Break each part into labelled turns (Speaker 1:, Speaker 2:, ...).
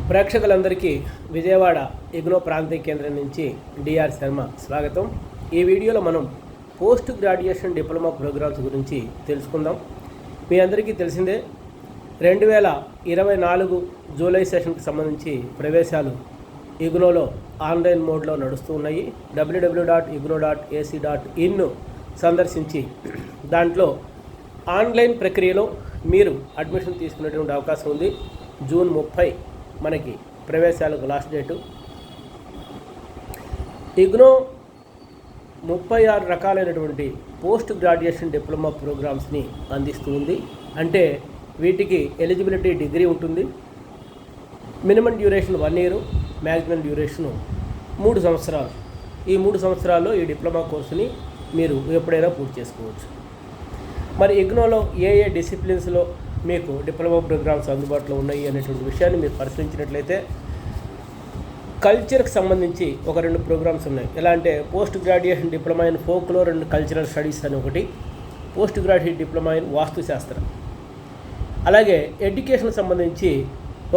Speaker 1: ప్రేక్షకులందరికీ విజయవాడ ఇగ్నో ప్రాంతీయ కేంద్రం నుంచి డిఆర్ శర్మ స్వాగతం. ఈ వీడియోలో మనం పోస్ట్ గ్రాడ్యుయేషన్ డిప్లొమా ప్రోగ్రామ్స్ గురించి తెలుసుకుందాం. మీ అందరికీ తెలిసిందే 2024 జూలై సెషన్కి సంబంధించి ప్రవేశాలు ఇగ్నోలో ఆన్లైన్ మోడ్లో నడుస్తూ ఉన్నాయి. www.igno.ac.in సందర్శించి దాంట్లో ఆన్లైన్ ప్రక్రియలో మీరు అడ్మిషన్ తీసుకునేటువంటి అవకాశం ఉంది. జూన్ 30 మనకి ప్రవేశాలకు లాస్ట్ డేటు. ఇగ్నో 36 రకాలైనటువంటి పోస్ట్ గ్రాడ్యుయేషన్ డిప్లొమా ప్రోగ్రామ్స్ని అందిస్తూ ఉంది. అంటే వీటికి ఎలిజిబిలిటీ డిగ్రీ ఉంటుంది. Minimum duration 1 year, maximum duration 3 సంవత్సరాలు. ఈ 3 సంవత్సరాల్లో ఈ డిప్లొమా కోర్సుని మీరు ఎప్పుడైనా పూర్తి చేసుకోవచ్చు. మరి ఇగ్నోలో ఏ డిసిప్లిన్స్లో మీకు డిప్లొమా ప్రోగ్రామ్స్ అందుబాటులో ఉన్నాయి అనేటువంటి విషయాన్ని మీరు పరిశీలించినట్లయితే కల్చర్కి సంబంధించి ఒక 2 ప్రోగ్రామ్స్ ఉన్నాయి. ఎలా అంటే post graduation diploma in folklore and cultural studies అని ఒకటి, పోస్ట్ గ్రాడ్యుయేట్ డిప్లొమా ఇన్ వాస్తుశాస్త్రం. అలాగే ఎడ్యుకేషన్ సంబంధించి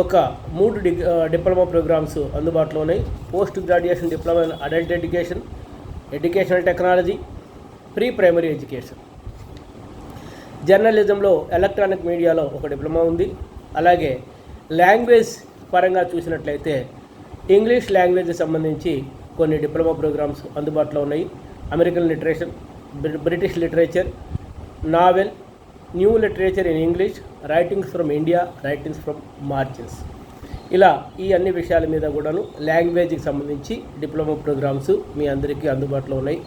Speaker 1: ఒక 3 డిప్లొమా ప్రోగ్రామ్స్ అందుబాటులో ఉన్నాయి. Post graduation diploma in adult education, educational technology, pre primary education. జర్నలిజంలో ఎలక్ట్రానిక్ మీడియాలో ఒక డిప్లొమా ఉంది. అలాగే లాంగ్వేజ్ పరంగా చూసినట్లయితే ఇంగ్లీష్ లాంగ్వేజ్కి సంబంధించి కొన్ని డిప్లొమా ప్రోగ్రామ్స్ అందుబాటులో ఉన్నాయి. American literature, British literature, novel, new literature in English, writings from India, writings from margins. ఇలా ఈ అన్ని విషయాల మీద కూడాను లాంగ్వేజ్కి సంబంధించి డిప్లొమా ప్రోగ్రామ్స్ మీ అందరికీ అందుబాటులో ఉన్నాయి.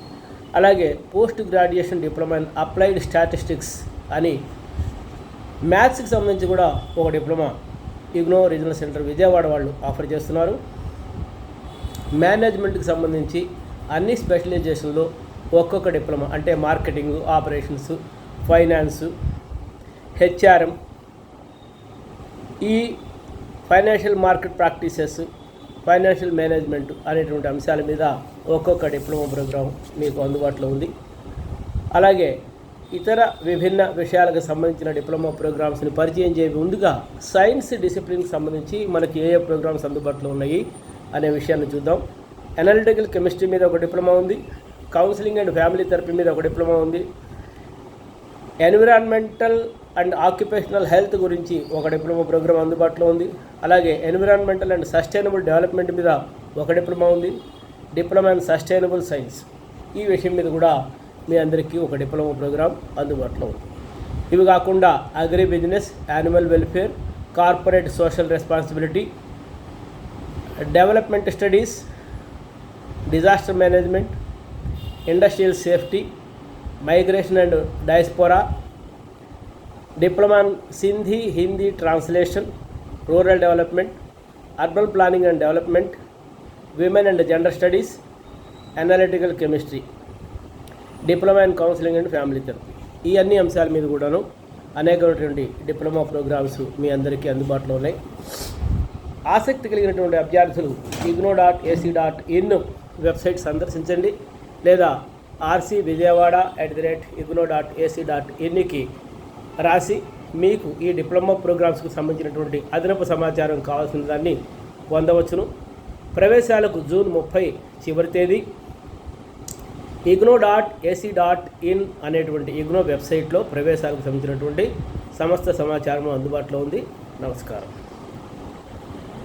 Speaker 1: అలాగే post graduation diploma in applied statistics అని మ్యాథ్స్కి సంబంధించి కూడా ఒక diploma IGNOU regional centre Vijayawada వాళ్ళు ఆఫర్ చేస్తున్నారు. మేనేజ్మెంట్కి సంబంధించి అన్ని స్పెషలైజేషన్లో ఒక్కొక్క డిప్లొమా అంటే మార్కెటింగ్, ఆపరేషన్స్, ఫైనాన్సు, హెచ్ఆర్ఎం, ఈ financial market practices, financial management అనేటువంటి అంశాల మీద ఒక్కొక్క డిప్లొమా ప్రోగ్రాం మీకు అందుబాటులో ఉంది. అలాగే ఇతర విభిన్న విషయాలకు సంబంధించిన డిప్లొమా ప్రోగ్రామ్స్ని పరిచయం చేయ ముందుగా సైన్స్ డిసిప్లిన్కి సంబంధించి మనకి ఏ ప్రోగ్రామ్స్ అందుబాటులో ఉన్నాయి అనే విషయాన్ని చూద్దాం. అనలిటికల్ కెమిస్ట్రీ మీద ఒక డిప్లొమా ఉంది. కౌన్సిలింగ్ అండ్ ఫ్యామిలీ థెరపీ మీద ఒక డిప్లొమా ఉంది. ఎన్విరాన్మెంటల్ అండ్ ఆక్యుపేషనల్ హెల్త్ గురించి ఒక డిప్లొమా ప్రోగ్రామ్ అందుబాటులో ఉంది. అలాగే ఎన్విరాన్మెంటల్ అండ్ సస్టైనబుల్ డెవలప్మెంట్ మీద ఒక డిప్లొమా ఉంది. డిప్లొమా ఇన్ సస్టైనబుల్ సైన్స్, ఈ విషయం మీద కూడా మీ అందరికీ ఒక డిప్లొమా ప్రోగ్రామ్ అందుబాటులో ఉంది. ఇవి కాకుండా agri business, animal welfare, corporate social responsibility, development studies, disaster management, industrial safety, migration and diaspora, diploma in Sindhi Hindi translation, rural development, urban planning and development, women and gender studies, analytical chemistry, diploma in counselling and family therapy. ఈ అన్ని అంశాల మీద కూడాను అనేకమైనటువంటి diploma programmes మీ అందరికీ అందుబాటులో ఉన్నాయి. ఆసక్తి కలిగినటువంటి అభ్యర్థులు igno.ac.in వెబ్సైట్ సందర్శించండి, లేదా rcvijayawada@igno.ac.inకి రాసి మీకు ఈ డిప్లొమా ప్రోగ్రామ్స్కి సంబంధించినటువంటి అదనపు సమాచారం కావాల్సిన దాన్ని పొందవచ్చును. ప్రవేశాలకు జూన్ 30 చివరి తేదీ. igno.ac.in అనేటువంటి ఇగ్నో వెబ్సైట్లో ప్రవేశాలకు సంబంధించినటువంటి సమస్త సమాచారం అందుబాటులో ఉంది. నమస్కారం.